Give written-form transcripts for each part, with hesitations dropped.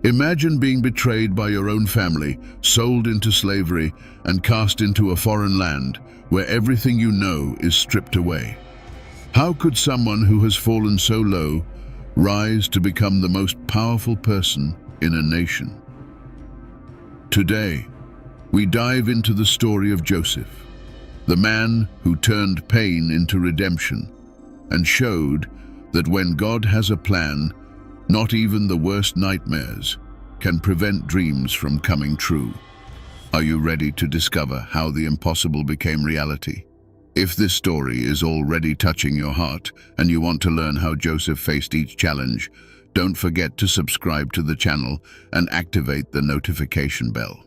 Imagine being betrayed by your own family, sold into slavery, and cast into a foreign land where everything you know is stripped away. How could someone who has fallen so low rise to become the most powerful person in a nation? Today, we dive into the story of Joseph, the man who turned pain into redemption and showed that when God has a plan, not even the worst nightmares can prevent dreams from coming true. Are you ready to discover how the impossible became reality? If this story is already touching your heart and you want to learn how Joseph faced each challenge, don't forget to subscribe to the channel and activate the notification bell.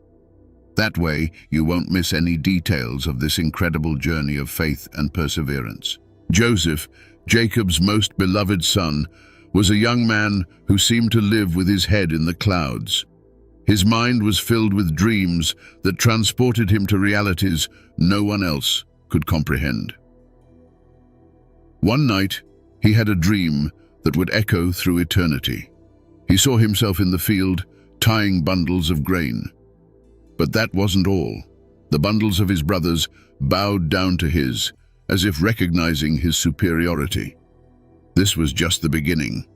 That way, you won't miss any details of this incredible journey of faith and perseverance. Joseph, Jacob's most beloved son, was a young man who seemed to live with his head in the clouds. His mind was filled with dreams that transported him to realities no one else could comprehend. One night, he had a dream that would echo through eternity. He saw himself in the field, tying bundles of grain. But that wasn't all. The bundles of his brothers bowed down to his, as if recognizing his superiority. This was just the beginning.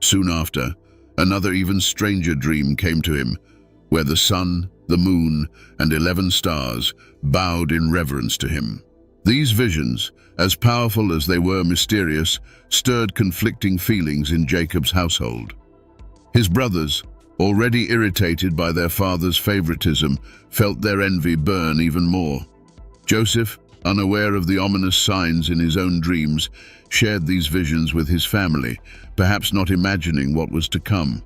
Soon after, another even stranger dream came to him, where the sun, the moon, and 11 stars bowed in reverence to him. These visions, as powerful as they were mysterious, stirred conflicting feelings in Jacob's household. His brothers, already irritated by their father's favoritism, felt their envy burn even more. Joseph, unaware of the ominous signs in his own dreams, shared these visions with his family, perhaps not imagining what was to come.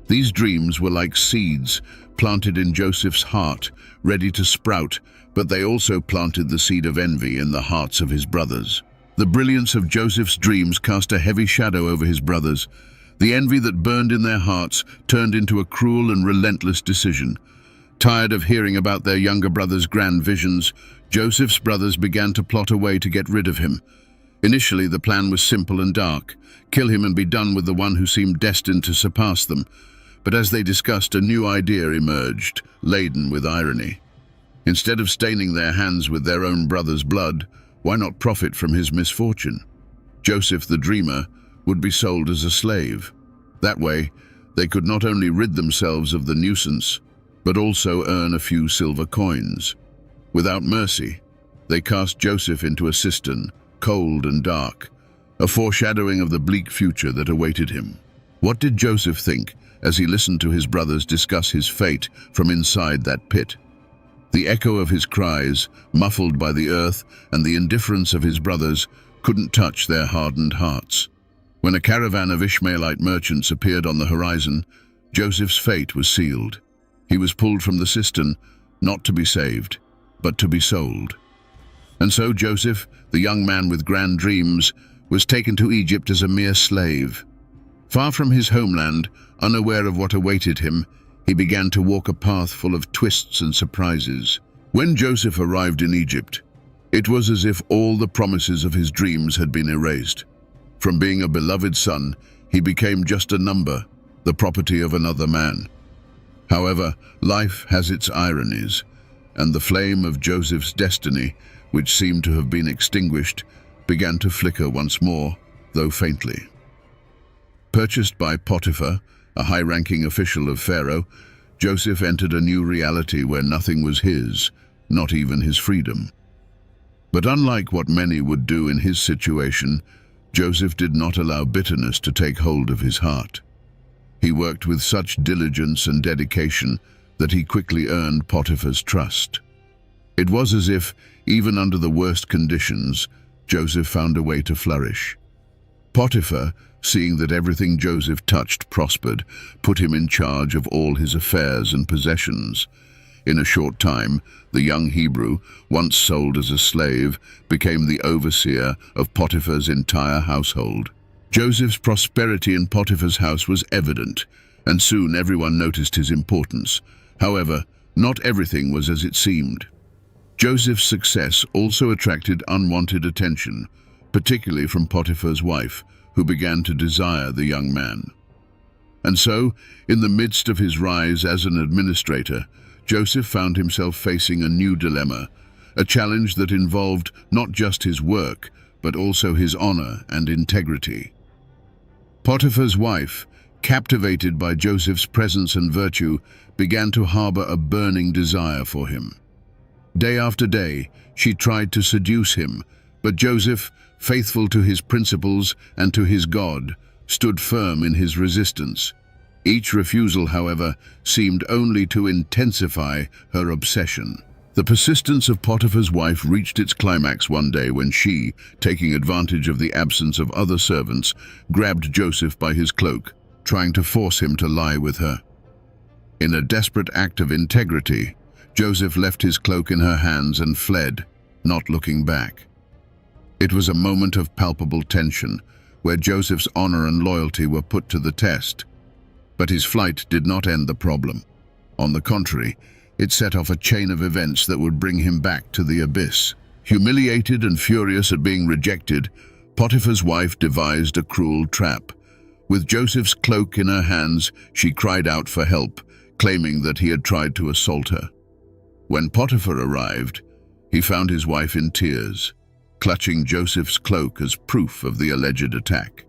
These dreams were like seeds planted in Joseph's heart, ready to sprout, but they also planted the seed of envy in the hearts of his brothers. The brilliance of Joseph's dreams cast a heavy shadow over his brothers. The envy that burned in their hearts turned into a cruel and relentless decision. Tired of hearing about their younger brother's grand visions, Joseph's brothers began to plot a way to get rid of him. Initially, the plan was simple and dark: kill him and be done with the one who seemed destined to surpass them. But as they discussed, a new idea emerged, laden with irony. Instead of staining their hands with their own brother's blood, why not profit from his misfortune? Joseph the dreamer would be sold as a slave. That way, they could not only rid themselves of the nuisance, but also earn a few silver coins. Without mercy, they cast Joseph into a cistern, cold and dark, a foreshadowing of the bleak future that awaited him. What did Joseph think as he listened to his brothers discuss his fate from inside that pit? The echo of his cries, muffled by the earth and the indifference of his brothers, couldn't touch their hardened hearts. When a caravan of Ishmaelite merchants appeared on the horizon, Joseph's fate was sealed. He was pulled from the cistern, not to be saved, but to be sold. And so Joseph, the young man with grand dreams, was taken to Egypt as a mere slave. Far from his homeland, unaware of what awaited him, he began to walk a path full of twists and surprises. When Joseph arrived in Egypt, it was as if all the promises of his dreams had been erased. From being a beloved son, he became just a number, the property of another man. However, life has its ironies, and the flame of Joseph's destiny, which seemed to have been extinguished, began to flicker once more, though faintly. Purchased by Potiphar, a high-ranking official of Pharaoh, Joseph entered a new reality where nothing was his, not even his freedom. But unlike what many would do in his situation, Joseph did not allow bitterness to take hold of his heart. He worked with such diligence and dedication that he quickly earned Potiphar's trust. It was as if, even under the worst conditions, Joseph found a way to flourish. Potiphar, seeing that everything Joseph touched prospered, put him in charge of all his affairs and possessions. In a short time, the young Hebrew, once sold as a slave, became the overseer of Potiphar's entire household. Joseph's prosperity in Potiphar's house was evident, and soon everyone noticed his importance. However, not everything was as it seemed. Joseph's success also attracted unwanted attention, particularly from Potiphar's wife, who began to desire the young man. And so, in the midst of his rise as an administrator, Joseph found himself facing a new dilemma, a challenge that involved not just his work, but also his honor and integrity. Potiphar's wife, captivated by Joseph's presence and virtue, began to harbor a burning desire for him. Day after day, she tried to seduce him, but Joseph, faithful to his principles and to his God, stood firm in his resistance. Each refusal, however, seemed only to intensify her obsession. The persistence of Potiphar's wife reached its climax one day when she, taking advantage of the absence of other servants, grabbed Joseph by his cloak, trying to force him to lie with her. In a desperate act of integrity, Joseph left his cloak in her hands and fled, not looking back. It was a moment of palpable tension, where Joseph's honor and loyalty were put to the test. But his flight did not end the problem. On the contrary, it set off a chain of events that would bring him back to the abyss. Humiliated and furious at being rejected, Potiphar's wife devised a cruel trap. With Joseph's cloak in her hands, she cried out for help, claiming that he had tried to assault her. When Potiphar arrived, he found his wife in tears, clutching Joseph's cloak as proof of the alleged attack.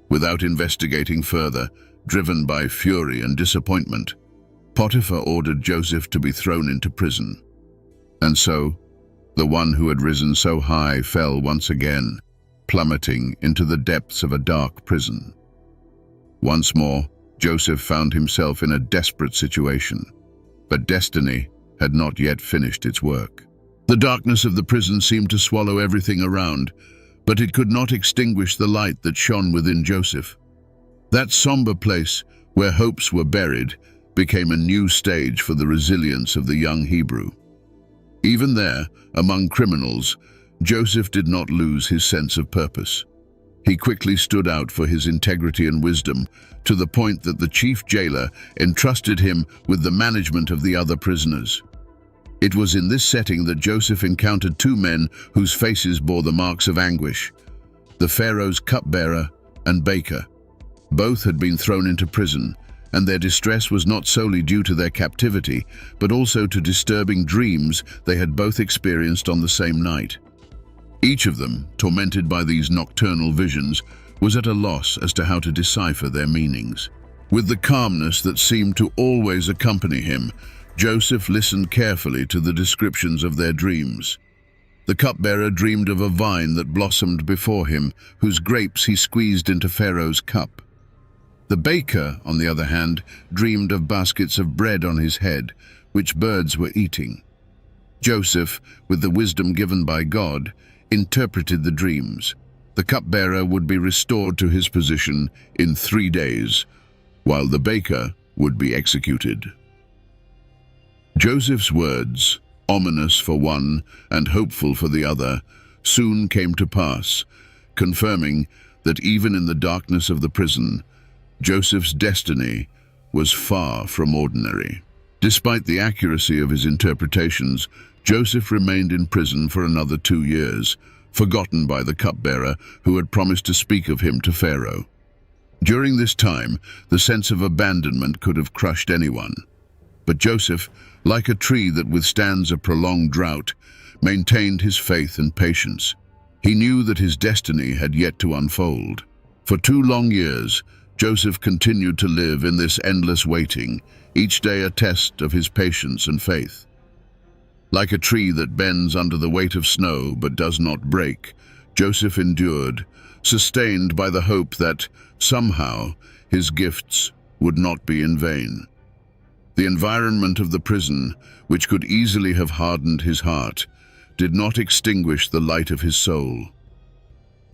Without investigating further, driven by fury and disappointment, Potiphar ordered Joseph to be thrown into prison. And so, the one who had risen so high fell once again, plummeting into the depths of a dark prison. Once more, Joseph found himself in a desperate situation, but destiny had not yet finished its work. The darkness of the prison seemed to swallow everything around, but it could not extinguish the light that shone within Joseph. That somber place, where hopes were buried, became a new stage for the resilience of the young Hebrew. Even there, among criminals, Joseph did not lose his sense of purpose. He quickly stood out for his integrity and wisdom, to the point that the chief jailer entrusted him with the management of the other prisoners. It was in this setting that Joseph encountered two men whose faces bore the marks of anguish: the Pharaoh's cupbearer and baker. Both had been thrown into prison, and their distress was not solely due to their captivity, but also to disturbing dreams they had both experienced on the same night. Each of them, tormented by these nocturnal visions, was at a loss as to how to decipher their meanings. With the calmness that seemed to always accompany him, Joseph listened carefully to the descriptions of their dreams. The cupbearer dreamed of a vine that blossomed before him, whose grapes he squeezed into Pharaoh's cup. The baker, on the other hand, dreamed of baskets of bread on his head, which birds were eating. Joseph, with the wisdom given by God, interpreted the dreams. The cupbearer would be restored to his position in 3 days, while the baker would be executed. Joseph's words, ominous for one and hopeful for the other, soon came to pass, confirming that even in the darkness of the prison, Joseph's destiny was far from ordinary. Despite the accuracy of his interpretations, Joseph remained in prison for another 2 years, forgotten by the cupbearer who had promised to speak of him to Pharaoh. During this time, the sense of abandonment could have crushed anyone. But Joseph, like a tree that withstands a prolonged drought, maintained his faith and patience. He knew that his destiny had yet to unfold. For 2 long years, Joseph continued to live in this endless waiting, each day a test of his patience and faith. Like a tree that bends under the weight of snow but does not break, Joseph endured, sustained by the hope that, somehow, his gifts would not be in vain. The environment of the prison, which could easily have hardened his heart, did not extinguish the light of his soul.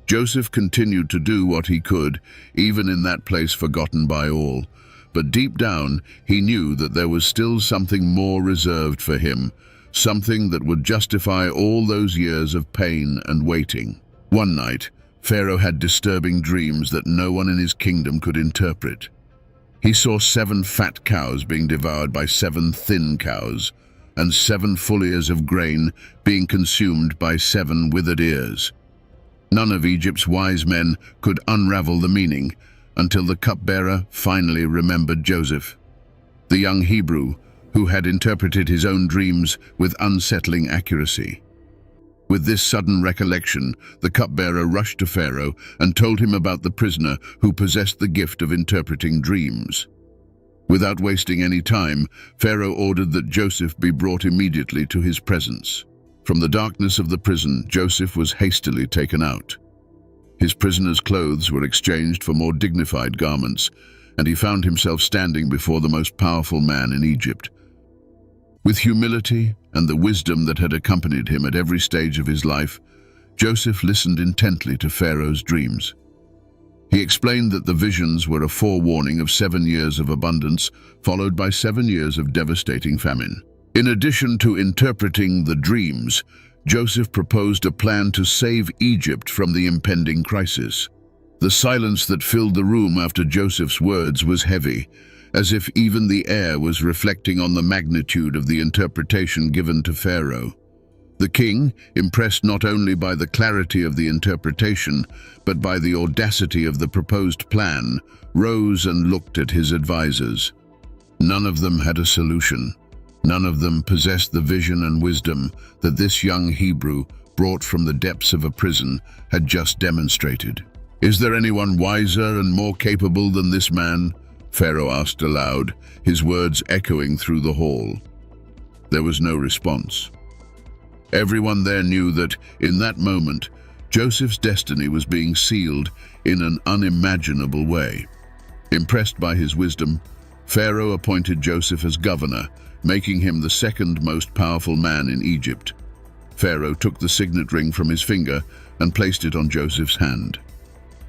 Joseph continued to do what he could, even in that place forgotten by all, but deep down he knew that there was still something more reserved for him, something that would justify all those years of pain and waiting. One night, Pharaoh had disturbing dreams that no one in his kingdom could interpret. He saw 7 fat cows being devoured by 7 thin cows, and 7 full ears of grain being consumed by 7 withered ears. None of Egypt's wise men could unravel the meaning, until the cupbearer finally remembered Joseph, the young Hebrew who had interpreted his own dreams with unsettling accuracy. With this sudden recollection, the cupbearer rushed to Pharaoh and told him about the prisoner who possessed the gift of interpreting dreams. Without wasting any time, Pharaoh ordered that Joseph be brought immediately to his presence. From the darkness of the prison, Joseph was hastily taken out. His prisoner's clothes were exchanged for more dignified garments, and he found himself standing before the most powerful man in Egypt. With humility and the wisdom that had accompanied him at every stage of his life, Joseph listened intently to Pharaoh's dreams. He explained that the visions were a forewarning of 7 years of abundance, followed by 7 years of devastating famine. In addition to interpreting the dreams, Joseph proposed a plan to save Egypt from the impending crisis. The silence that filled the room after Joseph's words was heavy, as if even the air was reflecting on the magnitude of the interpretation given to Pharaoh. The king, impressed not only by the clarity of the interpretation, but by the audacity of the proposed plan, rose and looked at his advisors. None of them had a solution. None of them possessed the vision and wisdom that this young Hebrew, brought from the depths of a prison, had just demonstrated. "Is there anyone wiser and more capable than this man?" Pharaoh asked aloud, his words echoing through the hall. There was no response. Everyone there knew that, in that moment, Joseph's destiny was being sealed in an unimaginable way. Impressed by his wisdom, Pharaoh appointed Joseph as governor, making him the second most powerful man in Egypt. Pharaoh took the signet ring from his finger and placed it on Joseph's hand.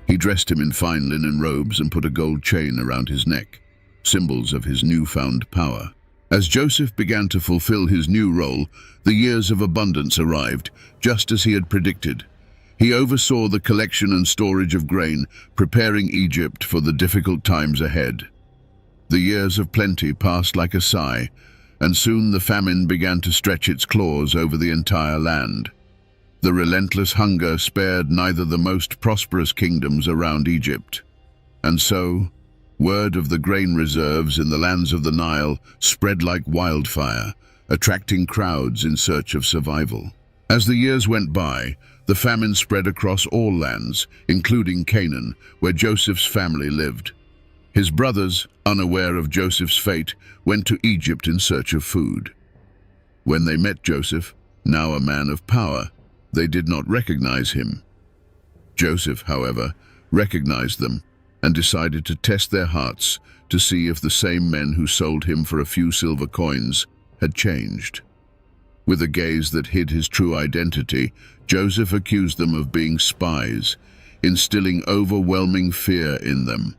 He dressed him in fine linen robes and put a gold chain around his neck, symbols of his newfound power. As Joseph began to fulfill his new role, the years of abundance arrived, just as he had predicted. He oversaw the collection and storage of grain, preparing Egypt for the difficult times ahead. The years of plenty passed like a sigh, and soon the famine began to stretch its claws over the entire land. The relentless hunger spared neither the most prosperous kingdoms around Egypt. And so, word of the grain reserves in the lands of the Nile spread like wildfire, attracting crowds in search of survival. As the years went by, the famine spread across all lands, including Canaan, where Joseph's family lived. His brothers, unaware of Joseph's fate, went to Egypt in search of food. When they met Joseph, now a man of power, they did not recognize him. Joseph, however, recognized them and decided to test their hearts to see if the same men who sold him for a few silver coins had changed. With a gaze that hid his true identity, Joseph accused them of being spies, instilling overwhelming fear in them.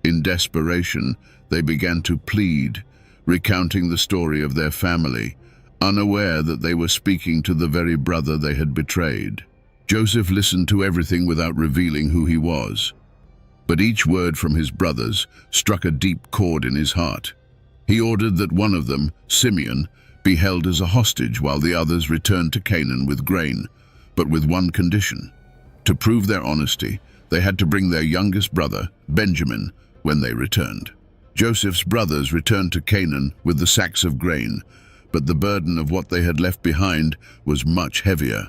In desperation, they began to plead, recounting the story of their family, unaware that they were speaking to the very brother they had betrayed. Joseph listened to everything without revealing who he was. But each word from his brothers struck a deep chord in his heart. He ordered that one of them, Simeon, be held as a hostage while the others returned to Canaan with grain, but with one condition. To prove their honesty, they had to bring their youngest brother, Benjamin, when they returned. Joseph's brothers returned to Canaan with the sacks of grain, but the burden of what they had left behind was much heavier.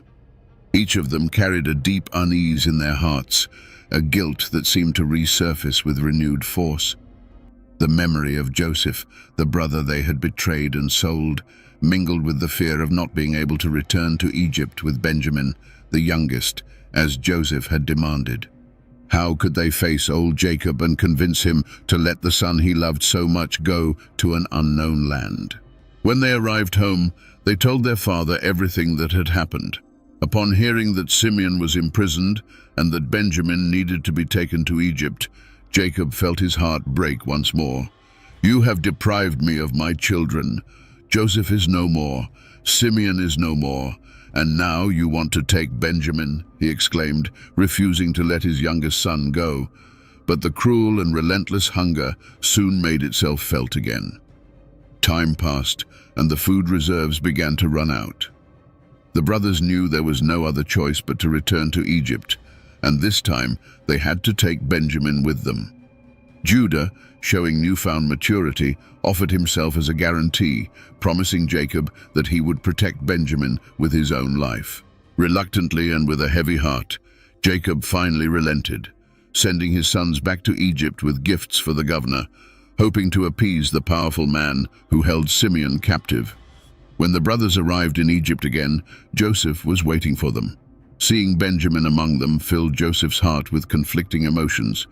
Each of them carried a deep unease in their hearts, a guilt that seemed to resurface with renewed force. The memory of Joseph, the brother they had betrayed and sold, mingled with the fear of not being able to return to Egypt with Benjamin, the youngest, as Joseph had demanded. How could they face old Jacob and convince him to let the son he loved so much go to an unknown land? When they arrived home, they told their father everything that had happened. Upon hearing that Simeon was imprisoned and that Benjamin needed to be taken to Egypt, Jacob felt his heart break once more. "You have deprived me of my children. Joseph is no more, Simeon is no more, and now you want to take Benjamin," he exclaimed, refusing to let his youngest son go. But the cruel and relentless hunger soon made itself felt again. Time passed, and the food reserves began to run out. The brothers knew there was no other choice but to return to Egypt, and this time they had to take Benjamin with them. Judah, showing newfound maturity, offered himself as a guarantee, promising Jacob that he would protect Benjamin with his own life. Reluctantly and with a heavy heart, Jacob finally relented, sending his sons back to Egypt with gifts for the governor, hoping to appease the powerful man who held Simeon captive. When the brothers arrived in Egypt again, Joseph was waiting for them. Seeing Benjamin among them filled Joseph's heart with conflicting emotions.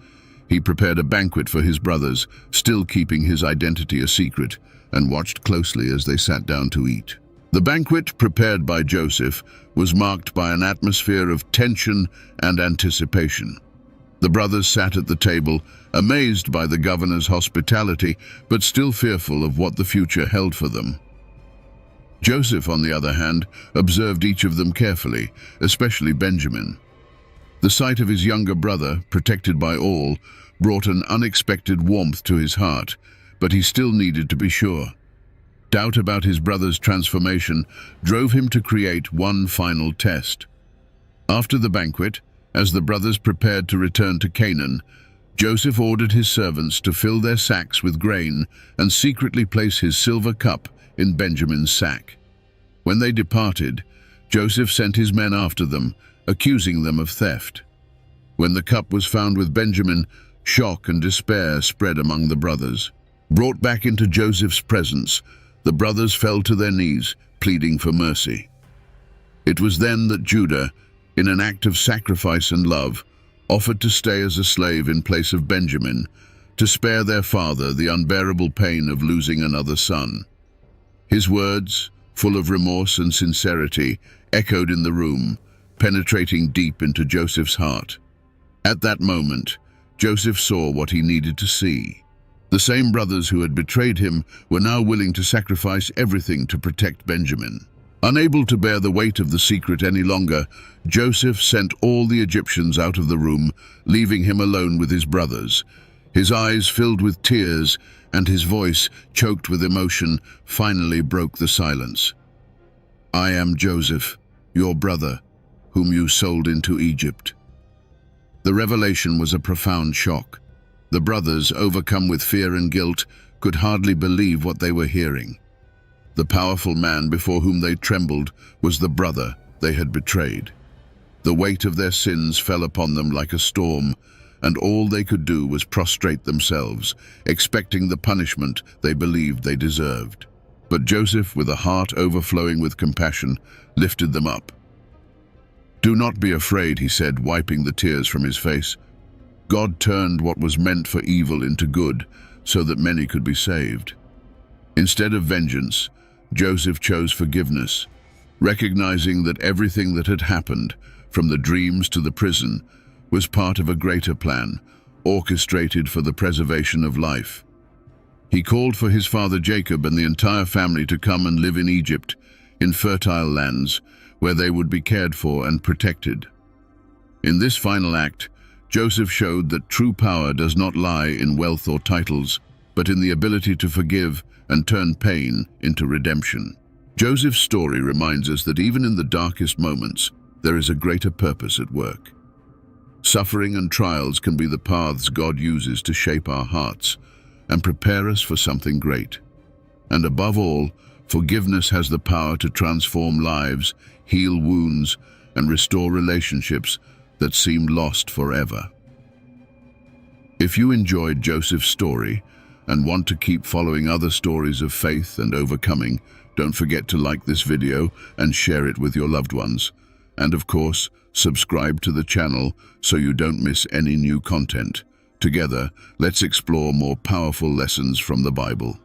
He prepared a banquet for his brothers, still keeping his identity a secret, and watched closely as they sat down to eat. The banquet, prepared by Joseph, was marked by an atmosphere of tension and anticipation. The brothers sat at the table, amazed by the governor's hospitality, but still fearful of what the future held for them. Joseph, on the other hand, observed each of them carefully, especially Benjamin. The sight of his younger brother, protected by all, brought an unexpected warmth to his heart, but he still needed to be sure. Doubt about his brother's transformation drove him to create one final test. After the banquet, as the brothers prepared to return to Canaan, Joseph ordered his servants to fill their sacks with grain and secretly place his silver cup in Benjamin's sack. When they departed, Joseph sent his men after them, accusing them of theft. When the cup was found with Benjamin, shock and despair spread among the brothers. Brought back into Joseph's presence, the brothers fell to their knees, pleading for mercy. It was then that Judah, in an act of sacrifice and love, offered to stay as a slave in place of Benjamin, to spare their father the unbearable pain of losing another son. His words, full of remorse and sincerity, echoed in the room, penetrating deep into Joseph's heart. At that moment, Joseph saw what he needed to see. The same brothers who had betrayed him were now willing to sacrifice everything to protect Benjamin. Unable to bear the weight of the secret any longer, Joseph sent all the Egyptians out of the room, leaving him alone with his brothers. His eyes filled with tears and his voice, choked with emotion, finally broke the silence. "I am Joseph, your brother, whom you sold into Egypt." The revelation was a profound shock. The brothers, overcome with fear and guilt, could hardly believe what they were hearing. The powerful man before whom they trembled was the brother they had betrayed. The weight of their sins fell upon them like a storm, and all they could do was prostrate themselves, expecting the punishment they believed they deserved. But Joseph, with a heart overflowing with compassion, lifted them up. "Do not be afraid," he said, wiping the tears from his face. "God turned what was meant for evil into good, so that many could be saved." Instead of vengeance, Joseph chose forgiveness, recognizing that everything that had happened, from the dreams to the prison, was part of a greater plan, orchestrated for the preservation of life. He called for his father Jacob and the entire family to come and live in Egypt, in fertile lands, where they would be cared for and protected. In this final act, Joseph showed that true power does not lie in wealth or titles, but in the ability to forgive and turn pain into redemption. Joseph's story reminds us that even in the darkest moments, there is a greater purpose at work. Suffering and trials can be the paths God uses to shape our hearts and prepare us for something great. And above all, forgiveness has the power to transform lives, heal wounds, and restore relationships that seemed lost forever. If you enjoyed Joseph's story and want to keep following other stories of faith and overcoming, don't forget to like this video and share it with your loved ones. And of course, subscribe to the channel so you don't miss any new content. Together, let's explore more powerful lessons from the Bible.